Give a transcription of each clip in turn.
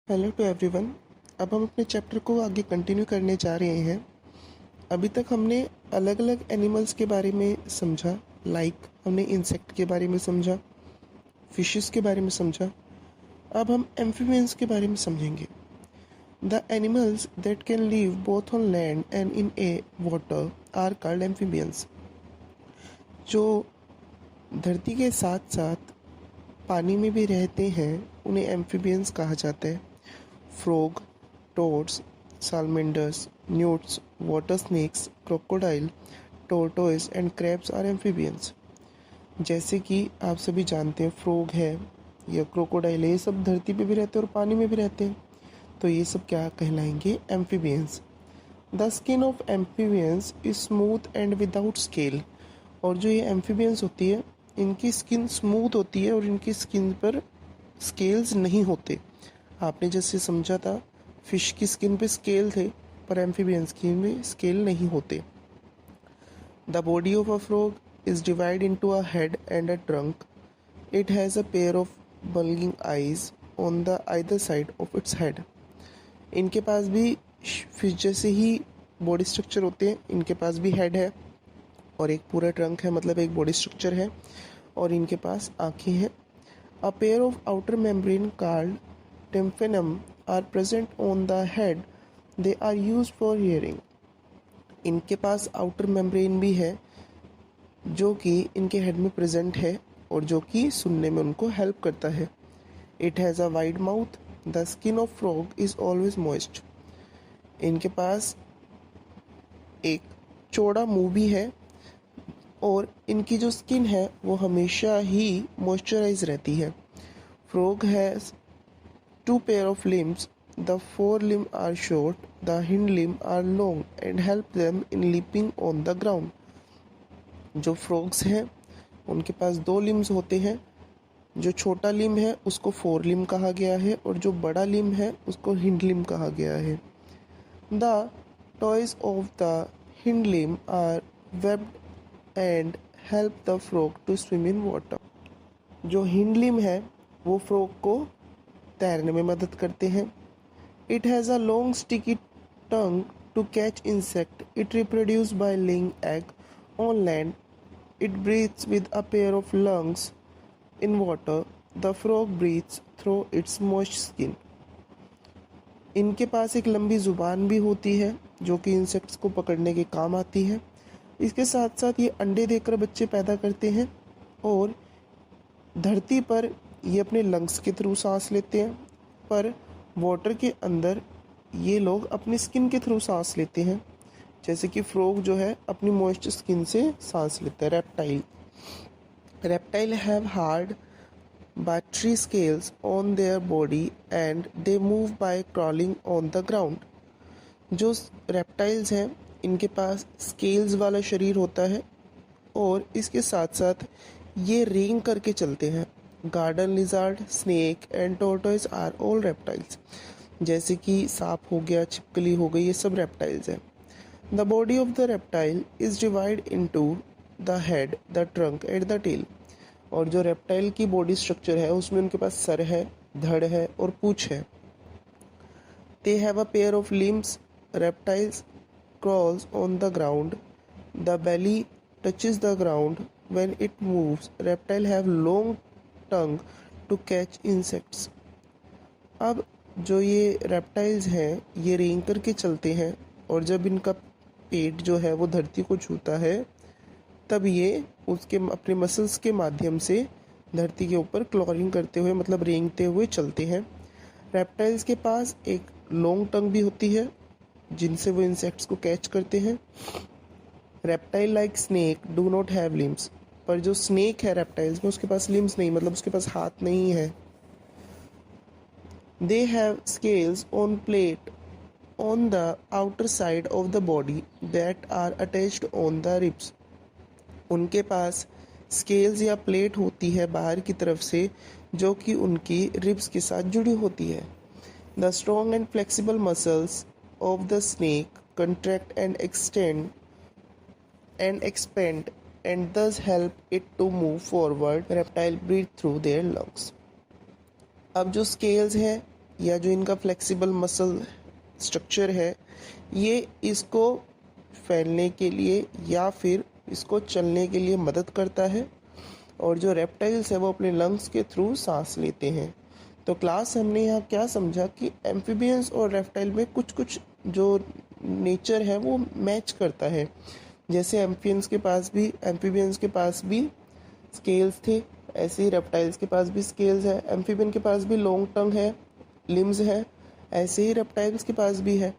Hello to everyone. अब हम अपने चैप्टर को आगे कंटिन्यू करने जा रहे हैं। अभी तक हमने अलग अलग एनिमल्स के बारे में समझा, हमने इंसेक्ट के बारे में समझा, फिशेस के बारे में समझा। अब हम एम्फीबियंस के बारे में समझेंगे। The animals that can live both on land and in a water are called amphibians. जो धरती के साथ साथ पानी में भी रहते हैं उन्हें एम्फीबियंस कहा जाता है। Frog, toads, salamanders, newts, water snakes, crocodile, tortoise and crabs are amphibians. जैसे कि आप सभी जानते हैं, फ्रॉग है या क्रोकोडाइल है, ये सब धरती पे भी रहते हैं और पानी में भी रहते हैं, तो ये सब क्या कहलाएंगे? Amphibians. The skin of amphibians is smooth and without scale. और जो ये एम्फीबियंस होती है, इनकी स्किन स्मूथ होती है और इनकी स्किन पर स्केल्स नहीं होते। आपने जैसे समझा था, फिश की स्किन पे स्केल थे, पर एम्फीबियंस की में स्केल नहीं होते। The body of a frog is divide into a head and a trunk. It has a pair of bulging eyes on the either side of its head. इनके पास भी fish जैसे ही body structure होते हैं, इनके पास भी head है और एक पूरा ट्रंक है, मतलब एक बॉडी स्ट्रक्चर है, और इनके पास आँखें हैं। A pair of outer membrane called tympanum are present on the head. They are used for hearing. इनके पास आउटर मेम्ब्रेन भी है जो कि इनके हेड में प्रेजेंट है और जो कि सुनने में उनको हेल्प करता है। It has a wide mouth. The skin of frog is always moist. इनके पास एक चौड़ा मुंह भी है और इनकी जो स्किन है वो हमेशा ही मॉइस्चराइज रहती है। Frog has two pair of limbs. The forelimb are short, the hind limb are long and help them in leaping on the ground. जो फ्रॉग्स हैं उनके पास दो लिम्स होते हैं। जो छोटा लिम्ब है उसको फोर लिम्ब कहा गया है और जो बड़ा लिम्ब है उसको हिंड लिम्ब कहा गया है। The toes of the hind limb are webbed and help the frog to swim in water. जो हिंड लिम्ब है वो फ्रॉग को तैरने में मदद करते हैं। It has a long sticky tongue to catch insect. It reproduce by laying egg on land. It breathes with a pair of lungs in water. The frog breathes through its moist skin. इनके पास एक लंबी ज़ुबान भी होती है जो कि इंसेक्ट्स को पकड़ने के काम आती है। इसके साथ साथ ये अंडे देकर बच्चे पैदा करते हैं और धरती पर ये अपने लंग्स के थ्रू सांस लेते हैं, पर वाटर के अंदर ये लोग अपनी स्किन के थ्रू सांस लेते हैं। जैसे कि फ्रॉग जो है अपनी मॉइस्ट स्किन से सांस लेता है। Reptile have hard battery scales on their body and they move by crawling on the ground. जो रेप्टाइल्स हैं इनके पास स्केल्स वाला शरीर होता है और इसके साथ साथ ये रेंग करके चलते हैं। Garden lizard, snake and tortoise are all reptiles. जैसे कि सांप हो गया, छिपकली हो गई, ये सब रेप्टाइल्स हैं। The body of the reptile is divide into the head, the trunk and the tail. और जो रेप्टाइल की बॉडी स्ट्रक्चर है उसमें उनके पास सर है, धड़ है और पूंछ है। They have a pair of limbs. Reptiles crawls on the ground. The belly touches the ground when it moves. Reptile have long tongue to catch insects. अब जो ये रेप्टाइल्स हैं ये रेंग करके चलते हैं और जब इनका पेट जो है वो धरती को छूता है तब ये उसके अपने मसल्स के माध्यम से धरती के ऊपर क्लॉरिंग करते हुए, मतलब रेंगते हुए चलते हैं। रेप्टाइल्स के पास एक लॉन्ग टंग भी होती है जिनसे वो इंसेक्ट्स को कैच करते हैं। Reptile like snake do not have limbs. पर जो स्नेक है रेप्टाइल्स में उसके पास लिम्स नहीं, मतलब उसके पास हाथ नहीं है। They have scales on plate on the outer side of the body that are attached on the ribs. उनके पास स्केल्स या प्लेट होती है बाहर की तरफ से जो कि उनकी रिब्स के साथ जुड़ी होती है। The strong and flexible muscles of the snake contract and extend and expand and thus help it to move forward. Reptile breathe through their lungs. अब जो स्केल्स हैं या जो इनका फ्लेक्सिबल मसल स्ट्रक्चर है, ये इसको फैलने के लिए या फिर इसको चलने के लिए मदद करता है। और जो रेप्टाइल्स है वो अपने लंग्स के थ्रू सांस लेते हैं। तो क्लास हमने यहाँ क्या समझा कि एम्फीबियंस और रेप्टाइल में कुछ कुछ जो नेचर है वो मैच करता है। जैसे एम्फीबियंस के पास भी स्केल्स थे, ऐसे ही रेप्टाइल्स के पास भी स्केल्स है। एम्फीबियन के पास भी लॉन्ग टंग है, लिम्स है, ऐसे ही रेप्टाइल्स के पास भी है।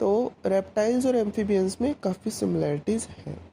तो रेप्टाइल्स और एम्फीबियंस में काफ़ी सिमिलैरिटीज़ हैं।